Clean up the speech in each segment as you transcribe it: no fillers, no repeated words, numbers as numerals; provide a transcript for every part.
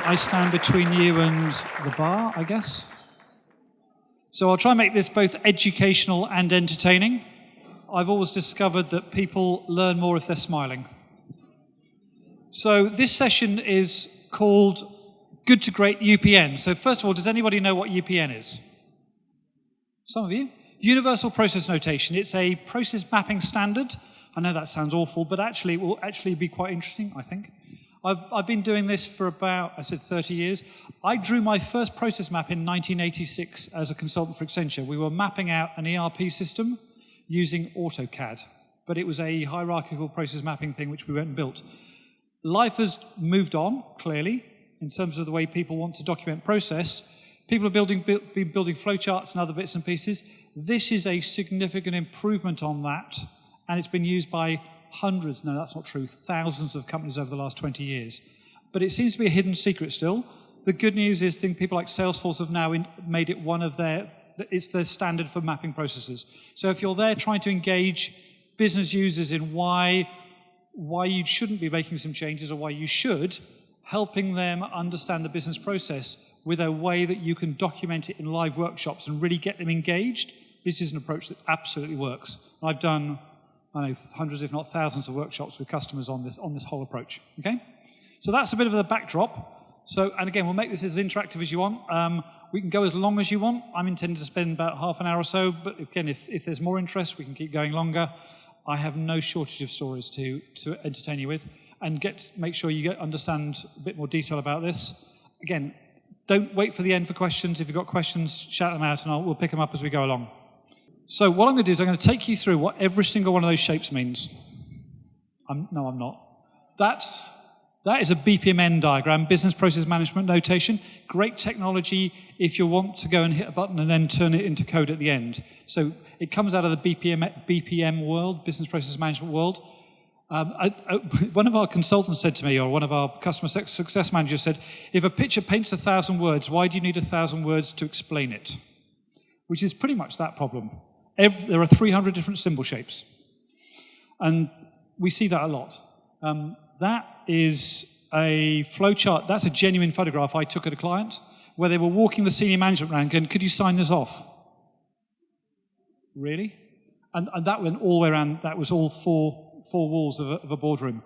I stand between you and the bar, I guess. So I'll try and make this both educational and entertaining. I've always discovered that people learn more if they're smiling. So this session is called Good to Great UPN. So first of all, does anybody know what UPN is? Some of you? Universal Process Notation. It's a process mapping standard. I know that sounds awful, but actually it will actually be quite interesting, I think. I've been doing this for about, 30 years. I drew my first process map in 1986 as a consultant for Accenture. We were mapping out an ERP system using AutoCAD, but it was a hierarchical process mapping thing which we went and built. Life has moved on, clearly, in terms of the way people want to document process. People are building flowcharts and other bits and pieces. This is a significant improvement on that, and it's been used by hundreds, no, that's not true, thousands of companies over the last 20 years. But it seems to be a hidden secret still. The good news is people like Salesforce have now made it it's their standard for mapping processes. So if you're there trying to engage business users in why you shouldn't be making some changes or why you should, helping them understand the business process with a way that you can document it in live workshops and really get them engaged, this is an approach that absolutely works. I've done, hundreds if not thousands of workshops with customers on this whole approach, okay? So that's a bit of the backdrop. So, and again, we'll make this as interactive as you want. We can go as long as you want. I'm intending to spend about half an hour or so, but again, if there's more interest, we can keep going longer. I have no shortage of stories to entertain you with, and make sure you understand a bit more detail about this. Again, don't wait for the end for questions. If you've got questions, shout them out, and we'll pick them up as we go along. So what I'm going to do is I'm going to take you through what every single one of those shapes means. No, I'm not. That is a BPMN diagram, Business Process Management Notation. Great technology if you want to go and hit a button and then turn it into code at the end. So it comes out of the BPM world, Business Process Management world. One of our consultants said to me, or one of our customer success managers said, if a picture paints 1,000 words, why do you need 1,000 words to explain it? Which is pretty much that problem. There are 300 different symbol shapes. And we see that a lot. That is a flowchart. That's a genuine photograph I took at a client where they were walking the senior management rank and could you sign this off? Really? And that went all the way around. That was all four walls of a boardroom.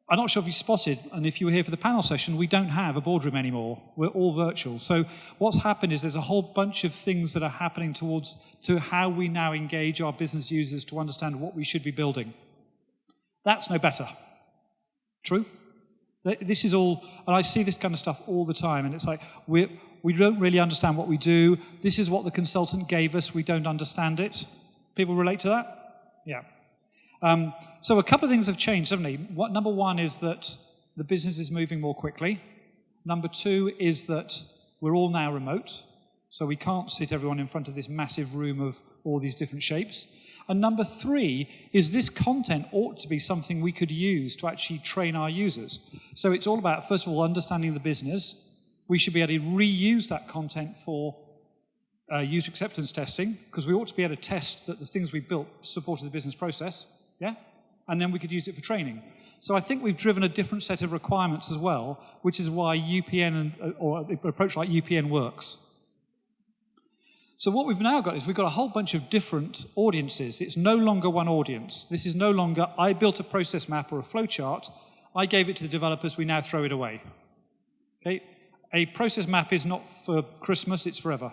I'm not sure if you spotted, and if you were here for the panel session, we don't have a boardroom anymore. We're all virtual. So what's happened is there's a whole bunch of things that are happening to how we now engage our business users to understand what we should be building. That's no better. True? This is all, and I see this kind of stuff all the time, and it's like, we don't really understand what we do. This is what the consultant gave us. We don't understand it. People relate to that? Yeah. So a couple of things have changed, haven't they? Number one is that the business is moving more quickly. Number two is that we're all now remote, so we can't sit everyone in front of this massive room of all these different shapes. And number three is this content ought to be something we could use to actually train our users. So it's all about, first of all, understanding the business. We should be able to reuse that content for user acceptance testing, because we ought to be able to test that the things we built supported the business process, yeah? And then we could use it for training. So I think we've driven a different set of requirements as well, which is why UPN or an approach like UPN works. So what we've now got is we've got a whole bunch of different audiences. It's no longer one audience. This is no longer, I built a process map or a flowchart, I gave it to the developers, we now throw it away. Okay? A process map is not for Christmas, it's forever.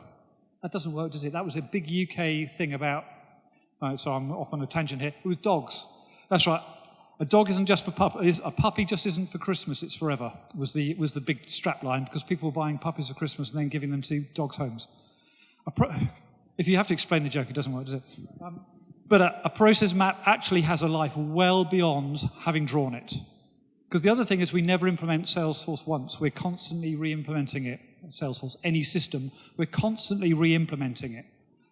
That doesn't work, does it? That was a big UK thing about, so I'm off on a tangent here, it was dogs. That's right. A dog isn't just for puppies. A puppy just isn't for Christmas, it's forever, was the big strap line, because people were buying puppies for Christmas and then giving them to dogs' homes. If you have to explain the joke, it doesn't work, does it? But a process map actually has a life well beyond having drawn it. Because the other thing is we never implement Salesforce once. We're constantly re-implementing it. Salesforce, any system, we're constantly re-implementing it.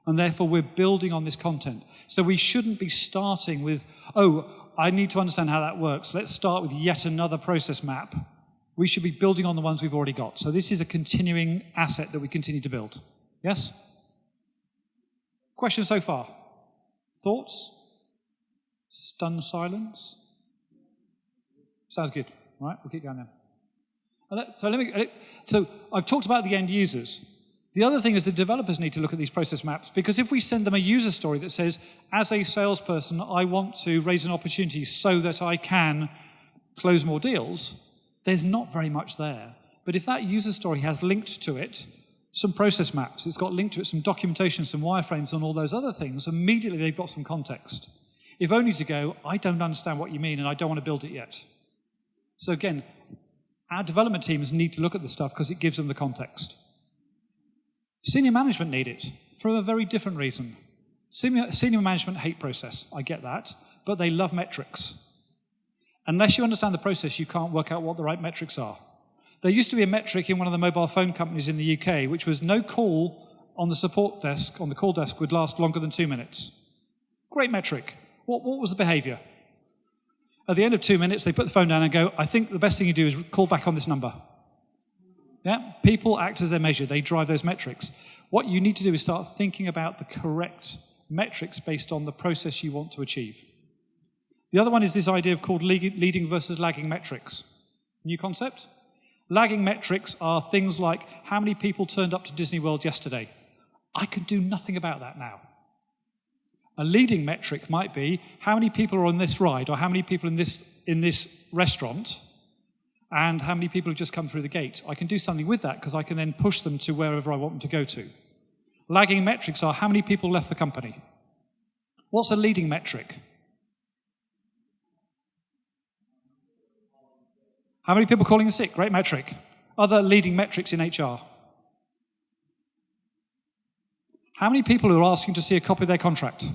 And therefore, we're building on this content. So we shouldn't be starting with, I need to understand how that works. Let's start with yet another process map. We should be building on the ones we've already got. So this is a continuing asset that we continue to build. Yes? Questions so far? Thoughts? Stunned silence? Sounds good. All right, we'll keep going now. So I've talked about the end users. The other thing is the developers need to look at these process maps, because if we send them a user story that says, as a salesperson, I want to raise an opportunity so that I can close more deals, there's not very much there. But if that user story has linked to it some process maps, it's got linked to it some documentation, some wireframes and all those other things, immediately they've got some context. If only to go, I don't understand what you mean and I don't want to build it yet. So again, our development teams need to look at this stuff because it gives them the context. Senior management need it for a very different reason. Senior management hate process, I get that, but they love metrics. Unless you understand the process, you can't work out what the right metrics are. There used to be a metric in one of the mobile phone companies in the UK, which was no call on the support desk, on the call desk, would last longer than 2 minutes. Great metric. What was the behavior? At the end of 2 minutes, they put the phone down and go, I think the best thing you do is call back on this number. Yeah, people act as their measure. They drive those metrics. What you need to do is start thinking about the correct metrics based on the process you want to achieve. The other one is this idea of called leading versus lagging metrics. New concept? Lagging metrics are things like how many people turned up to Disney World yesterday. I can do nothing about that now. A leading metric might be how many people are on this ride, or how many people in this restaurant, and how many people have just come through the gate. I can do something with that because I can then push them to wherever I want them to go to. Lagging metrics are how many people left the company. What's a leading metric? How many people calling in sick? Great metric. Other leading metrics in HR. How many people are asking to see a copy of their contract?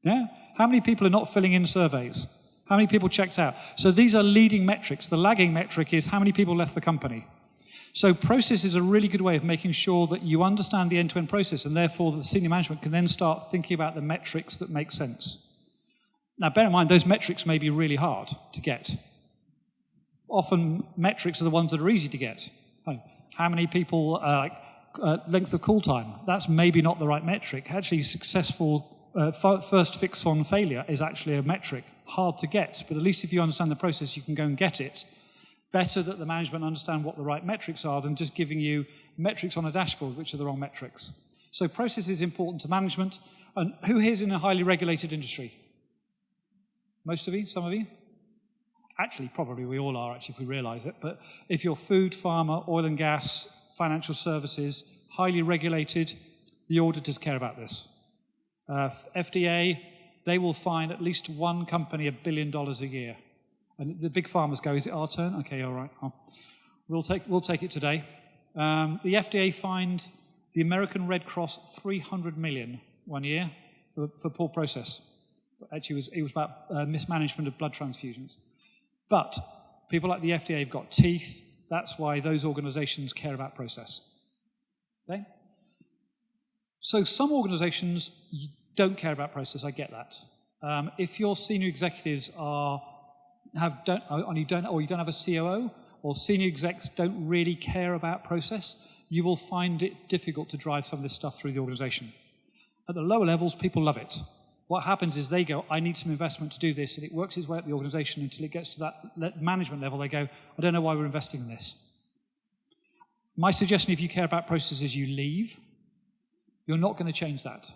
Yeah? How many people are not filling in surveys? How many people checked out? So these are leading metrics. The lagging metric is how many people left the company. So process is a really good way of making sure that you understand the end-to-end process, and therefore the senior management can then start thinking about the metrics that make sense. Now bear in mind, those metrics may be really hard to get. Often metrics are the ones that are easy to get. How many people, length of call time, that's maybe not the right metric. Actually, successful first fix on failure is actually a metric. Hard to get, but at least if you understand the process, you can go and get it. Better that the management understand what the right metrics are than just giving you metrics on a dashboard, which are the wrong metrics. So process is important to management. And who here is in a highly regulated industry? Most of you? Some of you? Actually, probably we all are, actually, if we realize it. But if you're food, pharma, oil and gas, financial services, highly regulated, the auditors care about this. FDA, they will fine at least one company $1 billion a year. And the big farmers go, is it our turn? Okay, all right. We'll take it today. The FDA fined the American Red Cross $300 million 1 year for poor process. Actually, it was about mismanagement of blood transfusions. But people like the FDA have got teeth. That's why those organizations care about process. Okay? So some organizations don't care about process. I get that. If your senior executives you don't have a COO, or senior execs don't really care about process, you will find it difficult to drive some of this stuff through the organization. At the lower levels, people love it. What happens is they go, I need some investment to do this, and it works its way up the organization until it gets to that management level. They go, I don't know why we're investing in this. My suggestion, if you care about process, is you leave. You're not going to change that.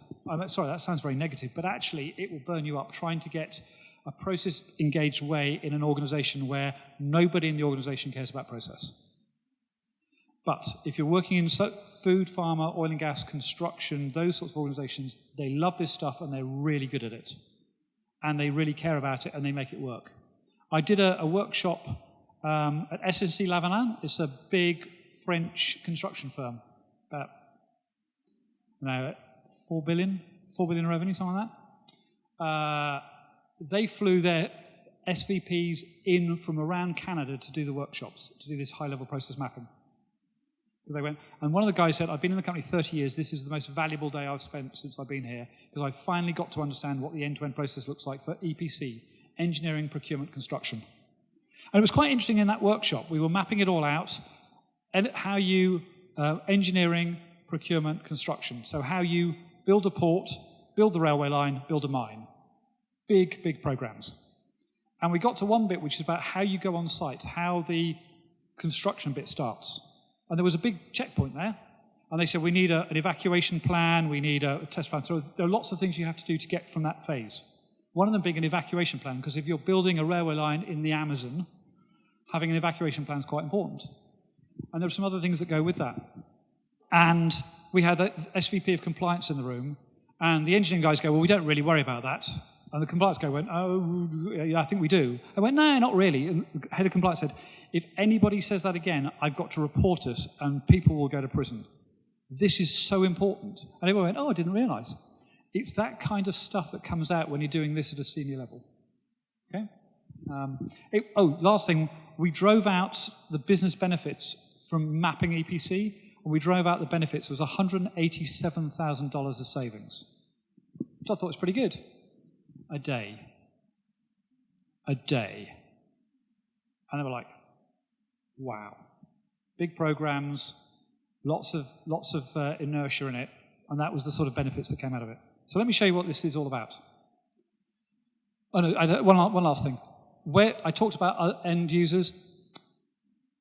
Sorry, that sounds very negative, but actually it will burn you up trying to get a process-engaged way in an organization where nobody in the organization cares about process. But if you're working in food, pharma, oil and gas, construction, those sorts of organizations, they love this stuff and they're really good at it. And they really care about it and they make it work. I did a workshop at SNC Lavalin. It's a big French construction firm, about 4 billion revenue, something like that. They flew their SVPs in from around Canada to do the workshops, to do this high-level process mapping. They went, and one of the guys said, I've been in the company 30 years, this is the most valuable day I've spent since I've been here, because I finally got to understand what the end-to-end process looks like for EPC, engineering, procurement, construction. And it was quite interesting in that workshop. We were mapping it all out, and how you, engineering, procurement, construction. So how you build a port, build the railway line, build a mine. Big, big programs. And we got to one bit which is about how you go on site, how the construction bit starts. And there was a big checkpoint there. And they said, we need an evacuation plan, we need a test plan. So there are lots of things you have to do to get from that phase. One of them being an evacuation plan, because if you're building a railway line in the Amazon, having an evacuation plan is quite important. And there are some other things that go with that. And we had the SVP of compliance in the room, and the engineering guys go, well, we don't really worry about that. And the compliance guy went, oh, yeah, I think we do. I went, no, not really. And the head of compliance said, if anybody says that again, I've got to report us, and people will go to prison. This is so important. And everyone went, oh, I didn't realize. It's that kind of stuff that comes out when you're doing this at a senior level. Okay? Last thing, we drove out the business benefits from mapping EPC, and we drove out the benefits. It was $187,000 of savings. Which I thought was pretty good. A day. And they were like, wow. Big programs, lots of inertia in it, and that was the sort of benefits that came out of it. So let me show you what this is all about. Oh no, one last thing. Where I talked about end users,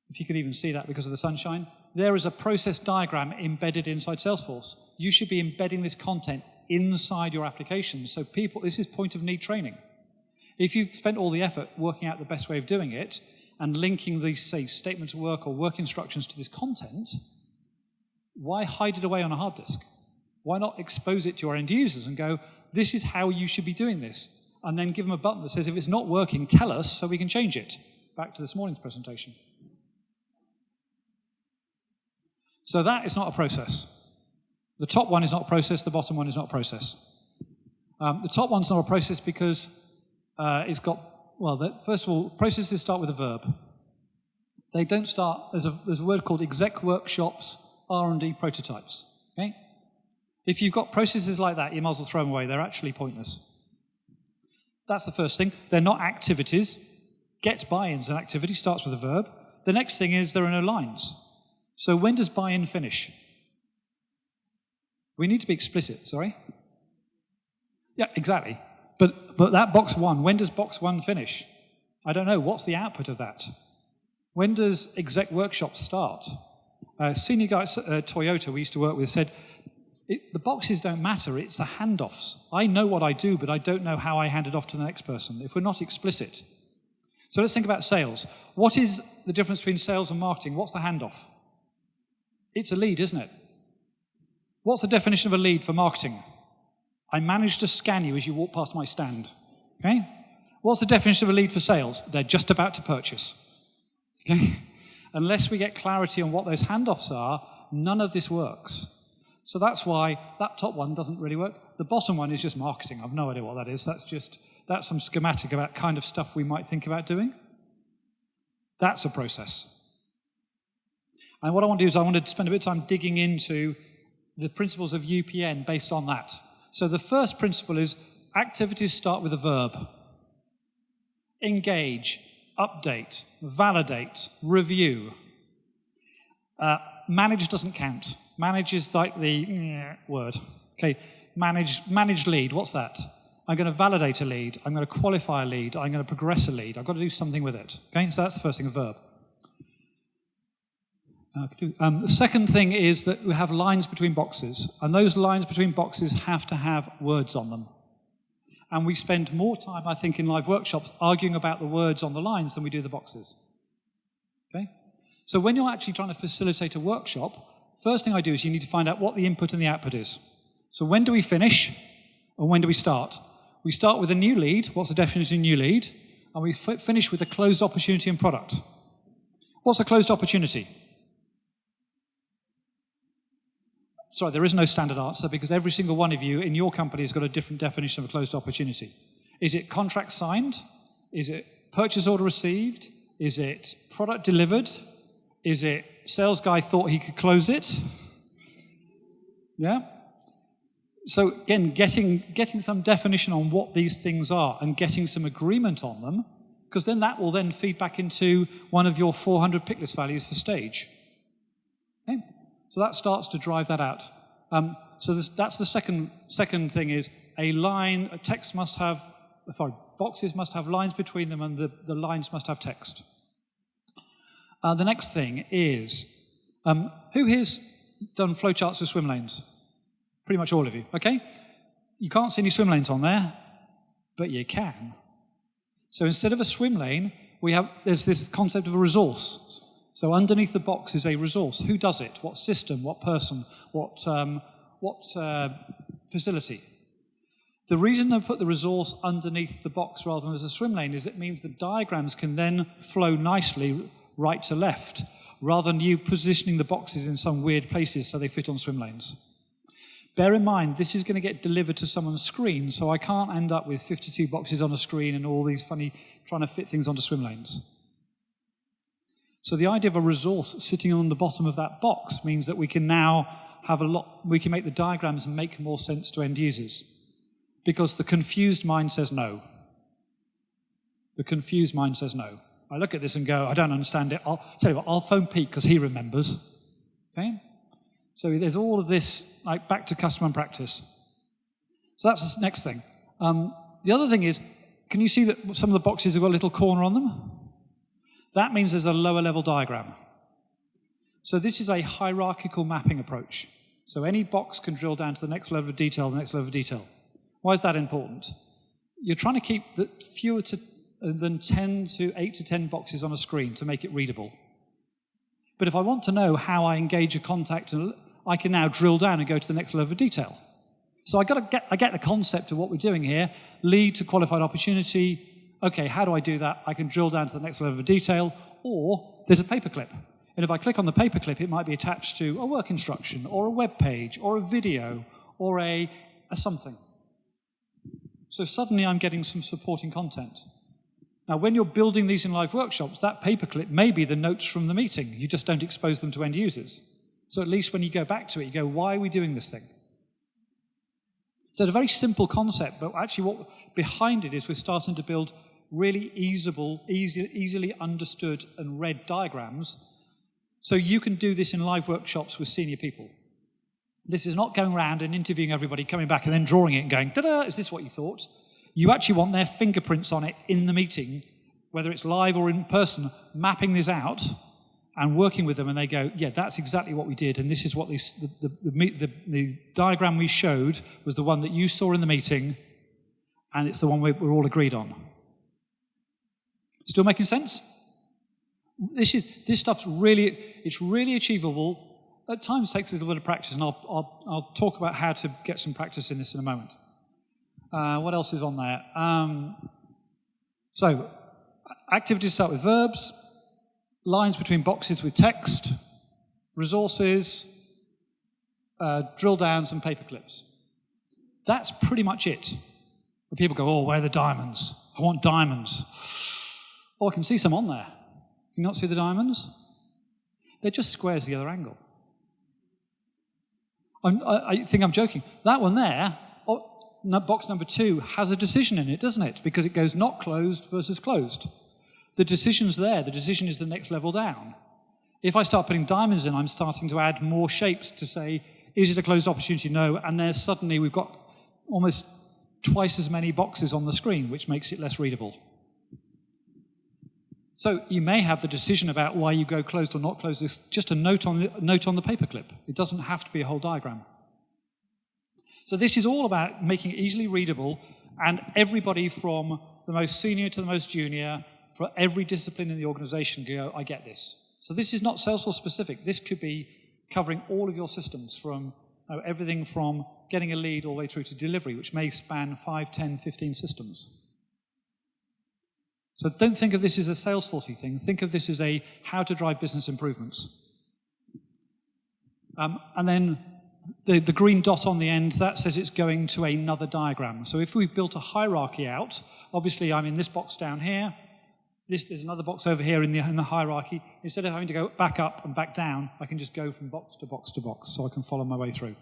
if you could even see that because of the sunshine, there is a process diagram embedded inside Salesforce. You should be embedding this content inside your application. So people, this is point of need training. If you've spent all the effort working out the best way of doing it and linking these, say, statements of work or work instructions to this content, why hide it away on a hard disk? Why not expose it to our end users and go, this is how you should be doing this, and then give them a button that says, if it's not working, tell us so we can change it. Back to this morning's presentation. So that is not a process. The top one is not a process, the bottom one is not a process. The top one's not a process because it's got, well, first of all, processes start with a verb. They don't start, there's a word called exec workshops, R&D prototypes, okay? If you've got processes like that, you might as well throw them away. They're actually pointless. That's the first thing. They're not activities. Get buy-ins, an activity starts with a verb. The next thing is there are no lines. So when does buy-in finish? We need to be explicit, sorry. Yeah, exactly. But that box one, when does box one finish? I don't know. What's the output of that? When does exec workshop start? Senior guy at Toyota we used to work with said, the boxes don't matter, it's the handoffs. I know what I do, but I don't know how I hand it off to the next person if we're not explicit. So let's think about sales. What is the difference between sales and marketing? What's the handoff? It's a lead, isn't it? What's the definition of a lead for marketing? I managed to scan you as you walk past my stand. Okay? What's the definition of a lead for sales? They're just about to purchase. Okay? Unless we get clarity on what those handoffs are, none of this works. So that's why that top one doesn't really work. The bottom one is just marketing. I've no idea what that is. That's some schematic about kind of stuff we might think about doing. That's a process. And what I want to do is I want to spend a bit of time digging into the principles of UPN based on that. So the first principle is activities start with a verb. Engage, update, validate, review. Manage doesn't count. Manage is like the word. Okay, manage lead, what's that? I'm going to validate a lead. I'm going to qualify a lead. I'm going to progress a lead. I've got to do something with it. Okay, so that's the first thing, a verb. The second thing is that we have lines between boxes, and those lines between boxes have to have words on them. And we spend more time, I think, in live workshops arguing about the words on the lines than we do the boxes. Okay? So when you're actually trying to facilitate a workshop, first thing I do is you need to find out what the input and the output is. So when do we finish, and when do we start? We start with a new lead. What's the definition of new lead? And we finish with a closed opportunity and product. What's a closed opportunity? Sorry, there is no standard answer because every single one of you in your company has got a different definition of a closed opportunity. Is it contract signed? Is it purchase order received? Is it product delivered? Is it sales guy thought he could close it? Yeah? So again, getting some definition on what these things are and getting some agreement on them, because then that will then feed back into one of your 400 pick list values for stage. Okay? So that starts to drive that out. That's the second thing is boxes must have lines between them and the lines must have text. The next thing is, who here's done flowcharts with swim lanes? Pretty much all of you, okay? You can't see any swim lanes on there, but you can. So instead of a swim lane, there's this concept of a resource. So underneath the box is a resource. Who does it? What system? What person? What facility? The reason they put the resource underneath the box rather than as a swim lane is it means the diagrams can then flow nicely right to left, rather than you positioning the boxes in some weird places so they fit on swim lanes. Bear in mind, this is going to get delivered to someone's screen, so I can't end up with 52 boxes on a screen and all these funny trying to fit things onto swim lanes. So the idea of a resource sitting on the bottom of that box means that we can now we can make the diagrams make more sense to end users. Because the confused mind says no. The confused mind says no. I look at this and go, I don't understand it. I'll tell you what, I'll phone Pete because he remembers. Okay? So there's all of this, like back to customer and practice. So that's the next thing. The other thing is, can you see that some of the boxes have got a little corner on them? That means there's a lower level diagram. So this is a hierarchical mapping approach. So any box can drill down to the next level of detail, the next level of detail. Why is that important? You're trying to keep fewer than 8 to 10 boxes on a screen to make it readable. But if I want to know how I engage a contact, I can now drill down and go to the next level of detail. So I get the concept of what we're doing here, lead to qualified opportunity. Okay, how do I do that? I can drill down to the next level of detail, or there's a paperclip. And if I click on the paperclip, it might be attached to a work instruction, or a web page, or a video, or a something. So suddenly I'm getting some supporting content. Now, when you're building these in live workshops, that paperclip may be the notes from the meeting. You just don't expose them to end users. So at least when you go back to it, you go, why are we doing this thing? So it's a very simple concept, but actually what behind it is we're starting to build really easily understood and read diagrams. So you can do this in live workshops with senior people. This is not going around and interviewing everybody, coming back and then drawing it and going, ta-da, is this what you thought? You actually want their fingerprints on it in the meeting, whether it's live or in person, mapping this out and working with them, and they go, yeah, that's exactly what we did, and this is what the diagram we showed was the one that you saw in the meeting, and it's the one we're all agreed on. Still making sense? This stuff's really achievable. At times takes a little bit of practice, and I'll talk about how to get some practice in this in a moment. What else is on there? So, activities start with verbs, lines between boxes with text, resources, drill downs, and paper clips. That's pretty much it. When people go, oh, where are the diamonds? I want diamonds. Oh, I can see some on there. Can you not see the diamonds? They're just squares the other angle. I think I'm joking. That one there, box number 2, has a decision in it, doesn't it? Because it goes not closed versus closed. The decision's there. The decision is the next level down. If I start putting diamonds in, I'm starting to add more shapes to say, is it a closed opportunity? No. And there's suddenly we've got almost twice as many boxes on the screen, which makes it less readable. So you may have the decision about why you go closed or not closed. It's just a note on the paperclip. It doesn't have to be a whole diagram. So this is all about making it easily readable, and everybody from the most senior to the most junior, for every discipline in the organization, go, I get this. So this is not Salesforce specific. This could be covering all of your systems, from everything from getting a lead all the way through to delivery, which may span 5, 10, 15 systems. So don't think of this as a Salesforce-y thing. Think of this as a how to drive business improvements. And then the green dot on the end, that says it's going to another diagram. So if we've built a hierarchy out, obviously I'm in this box down here. There's another box over here in the hierarchy. Instead of having to go back up and back down, I can just go from box to box to box, so I can follow my way through.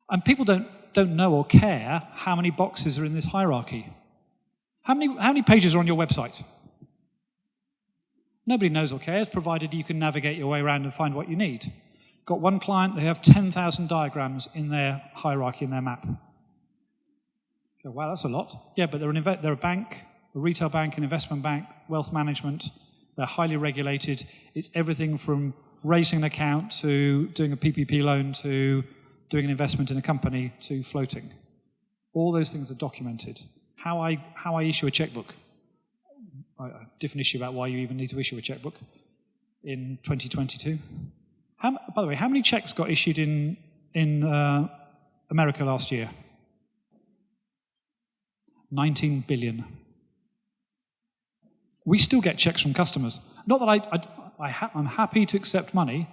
And people don't know or care how many boxes are in this hierarchy. How many pages are on your website? Nobody knows or cares, provided you can navigate your way around and find what you need. Got one client, they have 10,000 diagrams in their hierarchy, in their map. Go, wow, that's a lot. Yeah, but they're a bank, A retail bank, an investment bank, wealth management, they're highly regulated. It's everything from raising an account to doing a PPP loan to doing an investment in a company to floating. All those things are documented. How I issue a checkbook. A different issue about why you even need to issue a checkbook in 2022. By the way, how many checks got issued in America last year? 19 billion. We still get checks from customers. Not that I'm happy to accept money,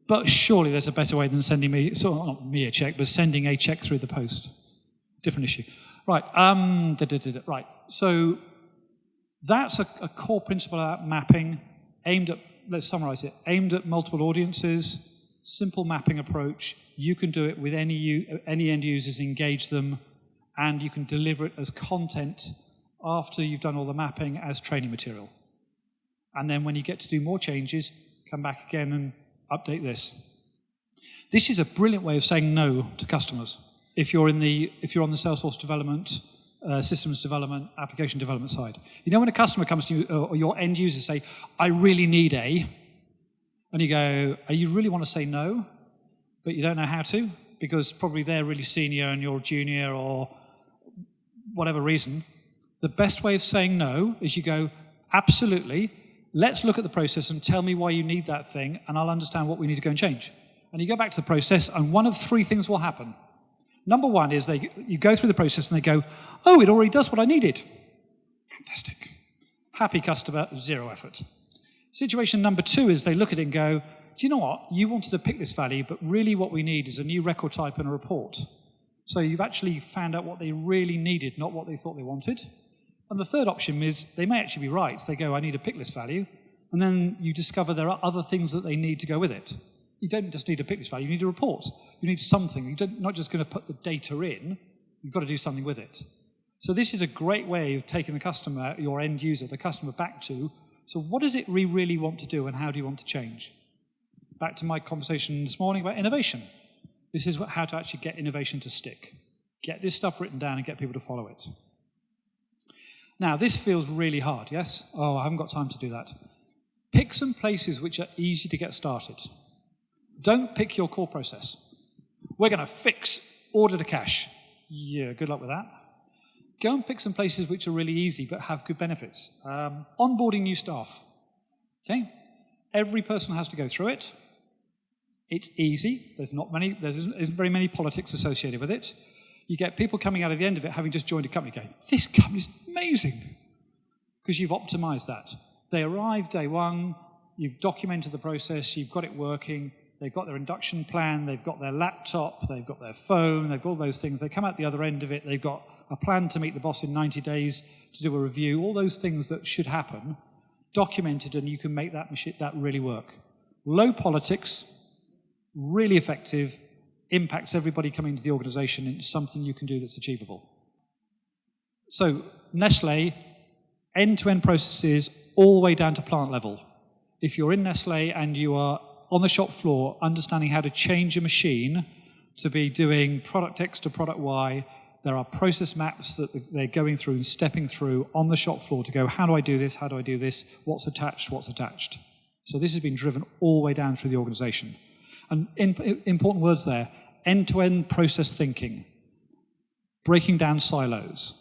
but surely there's a better way than sending me, not me a check, but sending a check through the post. Different issue. Right. Right. So that's a core principle about mapping, aimed at, let's summarize it, aimed at multiple audiences, simple mapping approach. You can do it with any end users, engage them, and you can deliver it as content after you've done all the mapping as training material. And then when you get to do more changes, come back again and update this. This is a brilliant way of saying no to customers. If you're on the Salesforce development, systems development, application development side. You know when a customer comes to you, or your end users say, I really need a, and you go, you really want to say no, but you don't know how to, because probably they're really senior and you're junior or whatever reason. The best way of saying no is you go, absolutely, let's look at the process and tell me why you need that thing, and I'll understand what we need to go and change. And you go back to the process, and one of three things will happen. Number one is you go through the process and they go, oh, it already does what I needed. Fantastic. Happy customer, zero effort. Situation number two is they look at it and go, do you know what? You wanted a pick list value, but really what we need is a new record type and a report. So you've actually found out what they really needed, not what they thought they wanted. And the third option is they may actually be right. They go, I need a pick list value. And then you discover there are other things that they need to go with it. You don't just need a pick list value, you need a report. You need something. You're not just going to put the data in, you've got to do something with it. So this is a great way of taking the customer, your end user, the customer back to, so what does it we really want to do and how do you want to change? Back to my conversation this morning about innovation. This is how to actually get innovation to stick. Get this stuff written down and get people to follow it. Now, this feels really hard, yes? Oh, I haven't got time to do that. Pick some places which are easy to get started. Don't pick your core process. We're going to fix order to cash. Yeah, good luck with that. Go and pick some places which are really easy but have good benefits. Onboarding new staff. Okay? Every person has to go through it. It's easy. There isn't very many politics associated with it. You get people coming out at the end of it having just joined a company going, this company's amazing, because you've optimized that. They arrive day one, you've documented the process, you've got it working, they've got their induction plan, they've got their laptop, they've got their phone, they've got all those things. They come out the other end of it, they've got a plan to meet the boss in 90 days, to do a review, all those things that should happen, documented, and you can make that really work. Low politics, really effective, impacts everybody coming into the organization into something you can do that's achievable. So, Nestlé, end-to-end processes all the way down to plant level. If you're in Nestlé and you are on the shop floor understanding how to change a machine to be doing product X to product Y, there are process maps that they're going through and stepping through on the shop floor to go, how do I do this, how do I do this, what's attached, what's attached. So this has been driven all the way down through the organization. And important words there, end-to-end process thinking, breaking down silos,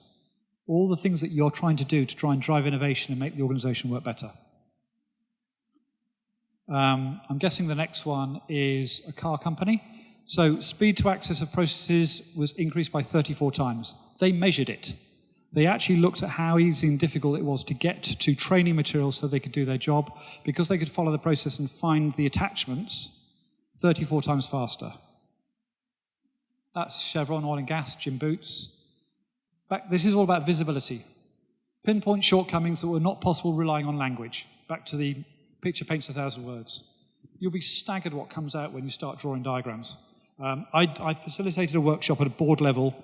all the things that you're trying to do to try and drive innovation and make the organization work better. I'm guessing the next one is a car company. So speed to access of processes was increased by 34 times. They measured it. They actually looked at how easy and difficult it was to get to training materials so they could do their job, because they could follow the process and find the attachments 34 times faster. That's Chevron Oil and Gas, Jim Boots. This is all about visibility. Pinpoint shortcomings that were not possible relying on language. Back to the picture paints 1,000 words. You'll be staggered what comes out when you start drawing diagrams. I facilitated a workshop at a board level,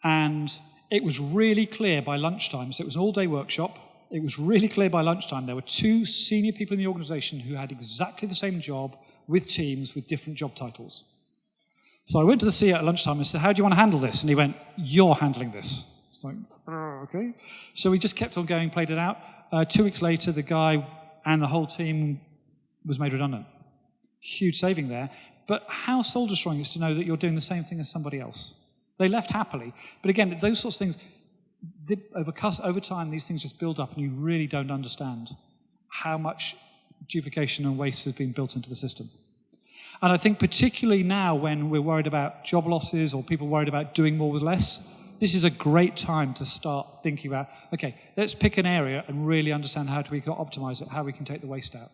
and it was really clear by lunchtime, so it was an all-day workshop, it was really clear by lunchtime there were two senior people in the organization who had exactly the same job with teams with different job titles. So I went to the CEO at lunchtime and said, how do you want to handle this? And he went, you're handling this. It's like, okay. So we just kept on going, played it out. 2 weeks later, the guy and the whole team was made redundant. Huge saving there. But how soul-destroying is to know that you're doing the same thing as somebody else. They left happily. But again, those sorts of things, over time, these things just build up and you really don't understand how much duplication and waste has been built into the system. And I think particularly now when we're worried about job losses or people worried about doing more with less, this is a great time to start thinking about, okay, let's pick an area and really understand how we can optimize it, how we can take the waste out.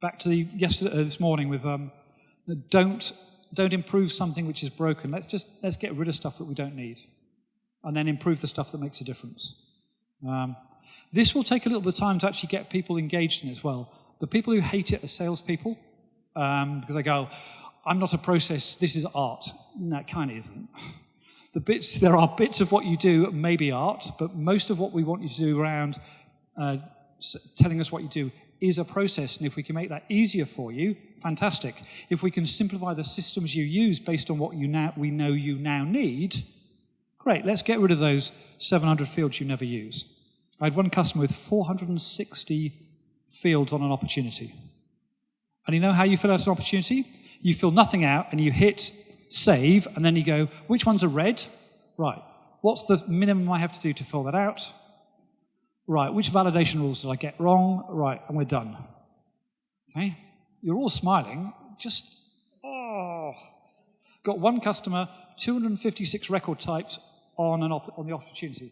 Back to this morning with don't improve something which is broken. Let's get rid of stuff that we don't need, and then improve the stuff that makes a difference. This will take a little bit of time to actually get people engaged in it as well. The people who hate it are salespeople, because they go, "I'm not a process. This is art." No, it kind of isn't. There are bits of what you do maybe art, but most of what we want you to do around telling us what you do is a process, and if we can make that easier for you, fantastic. If we can simplify the systems you use based on what we know you now need, great, let's get rid of those 700 fields you never use. I had one customer with 460 fields on an opportunity. And you know how you fill out an opportunity? You fill nothing out and you hit save, and then you go, which ones are red? Right, what's the minimum I have to do to fill that out? Right, which validation rules did I get wrong? Right, and we're done. Okay? You're all smiling, Got one customer, 256 record types on the opportunity.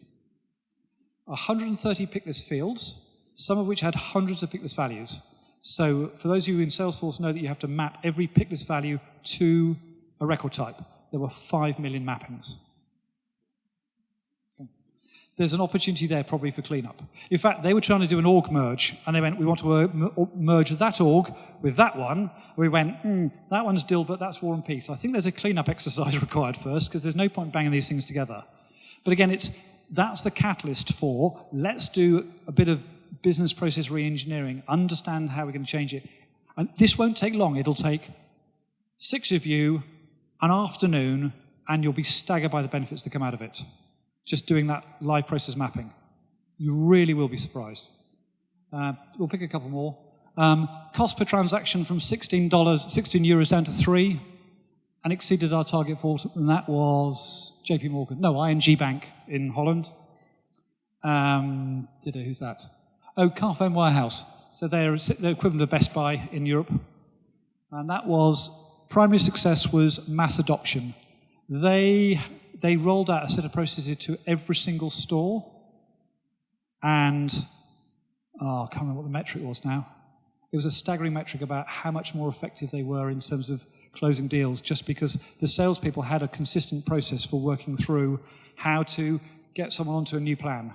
130 picklist fields, some of which had hundreds of picklist values. So for those of you in Salesforce know that you have to map every picklist value to a record type. There were 5 million mappings. There's an opportunity there probably for cleanup. In fact, they were trying to do an org merge, and they went, we want to merge that org with that one. We went, that one's Dilbert, that's War and Peace. I think there's a cleanup exercise required first, because there's no point banging these things together. But again, that's the catalyst for, let's do a bit of business process re-engineering, understand how we're going to change it. And this won't take long. It'll take 6 of you, an afternoon, and you'll be staggered by the benefits that come out of it. Just doing that live process mapping. You really will be surprised. We'll pick a couple more. Cost per transaction from €16 down to 3, and exceeded our target for, and that was JP Morgan. No, ING Bank in Holland. Who's that? Oh, Carphone Warehouse. So they're equivalent of Best Buy in Europe. And that was, primary success was mass adoption. They rolled out a set of processes to every single store, and I can't remember what the metric was now. It was a staggering metric about how much more effective they were in terms of closing deals, just because the salespeople had a consistent process for working through how to get someone onto a new plan.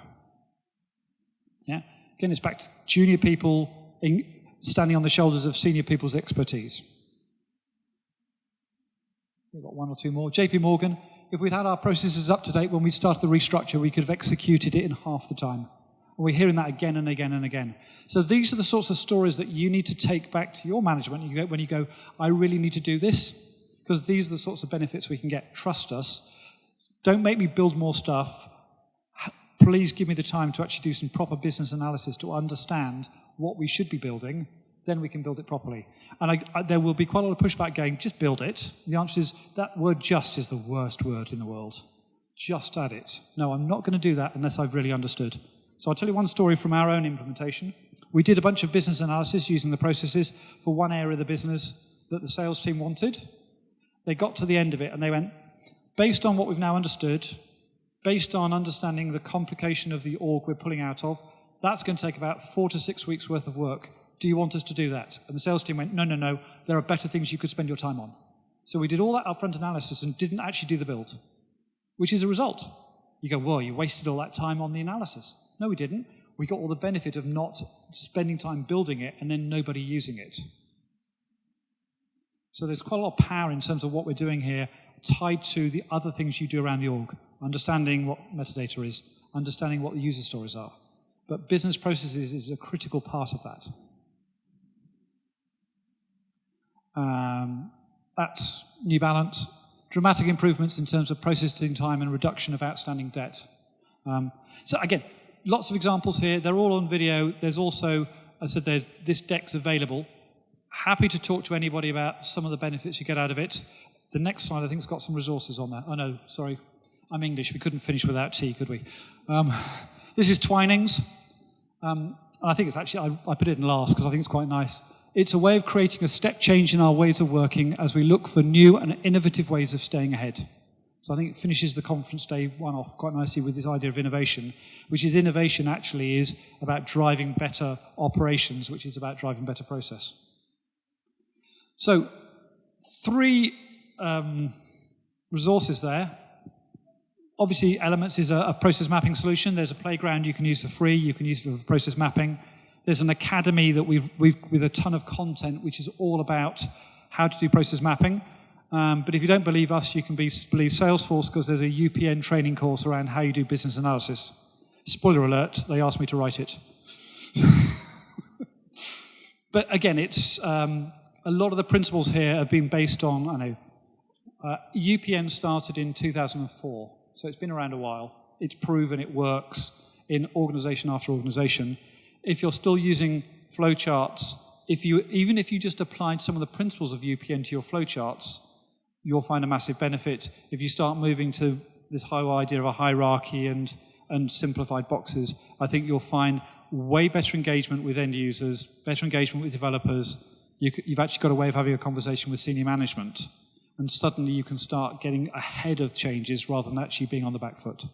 Yeah? Again, it's back to junior people standing on the shoulders of senior people's expertise. We've got one or two more. JP Morgan. If we'd had our processes up to date when we started the restructure, we could have executed it in half the time. And we're hearing that again and again and again. So these are the sorts of stories that you need to take back to your management when you go, I really need to do this, because these are the sorts of benefits we can get. Trust us. Don't make me build more stuff. Please give me the time to actually do some proper business analysis to understand what we should be building. Then we can build it properly. And there will be quite a lot of pushback going, just build it. The answer is, that word just is the worst word in the world. Just add it. No, I'm not going to do that unless I've really understood. So I'll tell you one story from our own implementation. We did a bunch of business analysis using the processes for one area of the business that the sales team wanted. They got to the end of it and they went, based on what we've now understood, based on understanding the complication of the org we're pulling out of, that's going to take about 4 to 6 weeks worth of work. Do you want us to do that? And the sales team went, no, there are better things you could spend your time on. So we did all that upfront analysis and didn't actually do the build, which is a result. You go, well, you wasted all that time on the analysis. No, we didn't. We got all the benefit of not spending time building it and then nobody using it. So there's quite a lot of power in terms of what we're doing here tied to the other things you do around the org, understanding what metadata is, understanding what the user stories are. But business processes is a critical part of that. That's New Balance. Dramatic improvements in terms of processing time and reduction of outstanding debt. So again, lots of examples here. They're all on video. There's also, as I said, this deck's available. Happy to talk to anybody about some of the benefits you get out of it. The next slide, I think, has got some resources on there. Oh, no, sorry. I'm English. We couldn't finish without tea, could we? This is Twinings. And I think it's actually, I put it in last because I think it's quite nice. It's a way of creating a step change in our ways of working as we look for new and innovative ways of staying ahead. So I think it finishes the conference day one off quite nicely with this idea of innovation, which is innovation actually is about driving better operations, which is about driving better process. So 3 resources there. Obviously, Elements is a process mapping solution. There's a playground you can use for free. You can use for process mapping. There's an academy that we've with a ton of content, which is all about how to do process mapping. But if you don't believe us, you can believe Salesforce, because there's a UPN training course around how you do business analysis. Spoiler alert, they asked me to write it. But again, it's a lot of the principles here have been based on, I know, UPN started in 2004, so it's been around a while. It's proven it works in organization after organization. If you're still using flowcharts, even if you just applied some of the principles of UPN to your flowcharts, you'll find a massive benefit. If you start moving to this whole idea of a hierarchy and simplified boxes, I think you'll find way better engagement with end users, better engagement with developers. You've actually got a way of having a conversation with senior management. And suddenly you can start getting ahead of changes rather than actually being on the back foot.